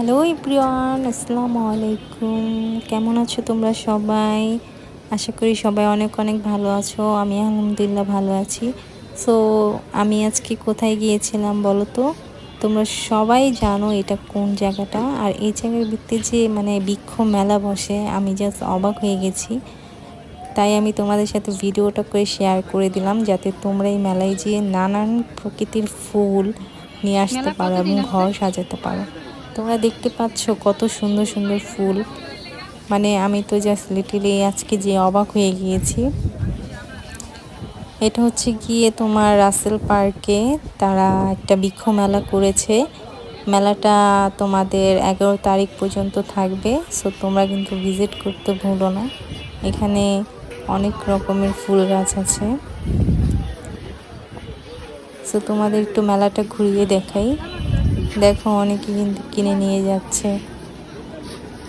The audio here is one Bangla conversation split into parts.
হ্যালো এভরিওয়ান, আসসালামু আলাইকুম। কেমন আছো তোমরা সবাই? আশা করি সবাই অনেক অনেক ভালো আছো। আমি আলহামদুলিল্লাহ ভালো আছি। সো আমি আজকে কোথায় গিয়েছিলাম বলো তো? তোমরা সবাই জানো এটা কোন জায়গাটা। আর এই জায়গার ভিত্তি যে বৃক্ষ মেলা বসে, আমি জাস্ট অবাক হয়ে গেছি। তাই আমি তোমাদের সাথে ভিডিওটা করে শেয়ার করে দিলাম, যাতে তোমরা এই মেলায় যেয়ে নানান প্রকৃতির ফুল নিয়ে আসতে পারো এবং ঘর সাজাতে পারো। তোমরা দেখতে পাচ্ছ কত সুন্দর সুন্দর ফুল। আমি তো জাস্ট লিটারলি আজকে যে অবাক হয়ে গিয়েছি। এটা হচ্ছে গিয়ে তোমার রাসেল পার্কে তারা একটা বৃক্ষ মেলা করেছে। মেলাটা তোমাদের 11 তারিখ পর্যন্ত থাকবে। সো তোমরা কিন্তু ভিজিট করতে ভুলো না। এখানে অনেক রকমের ফুল গাছ আছে। সো তোমাদের একটু মেলাটা ঘুরিয়ে দেখাই। দেখো অনেকে কিন্তু কিনে নিয়ে যাচ্ছে।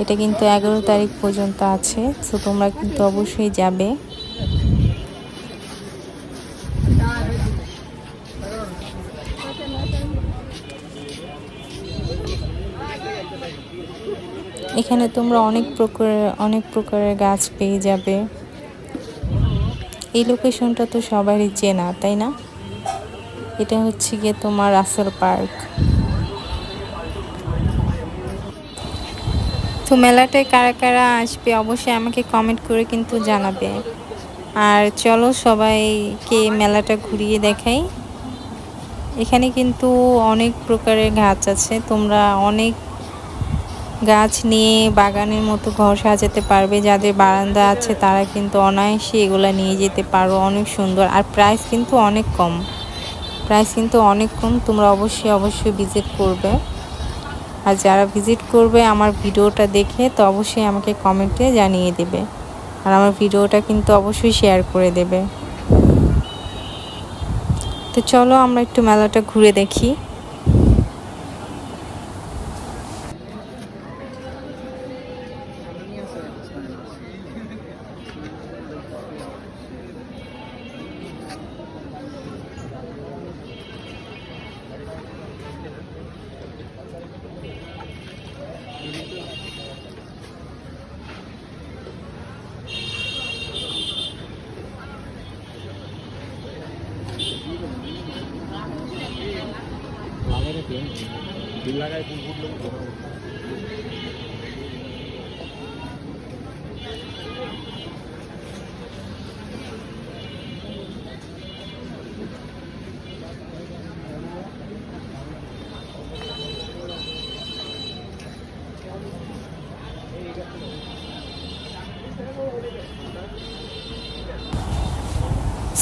এটা কিন্তু 11 তারিখ পর্যন্ত আছে। সো তোমরা কিন্তু অবশ্যই যাবে। এখানে তোমরা অনেক প্রকারের গাছ পেয়ে যাবে। এই লোকেশনটা তো সবারই চেনা, তাই না? এটা হচ্ছে গিয়ে তোমার রাসেল পার্ক। তো মেলাটায় কারা কারা আসবে অবশ্যই আমাকে কমেন্ট করে কিন্তু জানাবে। আর চলো সবাইকে মেলাটা ঘুরিয়ে দেখাই। এখানে কিন্তু অনেক প্রকারের গাছ আছে। তোমরা অনেক গাছ নিয়ে বাগানের মতো ঘর সাজাতে পারবে। যাদের বারান্দা আছে তারা কিন্তু অনায়াসে এগুলা নিয়ে যেতে পারো। অনেক সুন্দর। আর প্রাইস কিন্তু অনেক কম। তোমরা অবশ্যই ভিজিট করবে। আর যারা ভিজিট করবে আমার ভিডিওটা দেখে তো অবশ্যই আমাকে কমেন্টে জানিয়ে দেবে। আর আমার ভিডিওটা কিন্তু অবশ্যই শেয়ার করে দেবে। তো চলো আমরা একটু মেলাটা ঘুরে দেখি।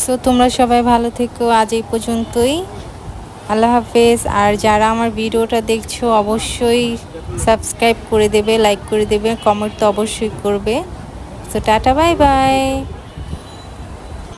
সো তোমরা সবাই ভালো থেকো। আজ এই পর্যন্তই। আল্লাহ হাফেজ। আর যারা আমার ভিডিওটা দেখছো অবশ্যই সাবস্ক্রাইব করে দেবে, লাইক করে দেবে, কমেন্ট তো অবশ্যই করবে। So tata, bye bye.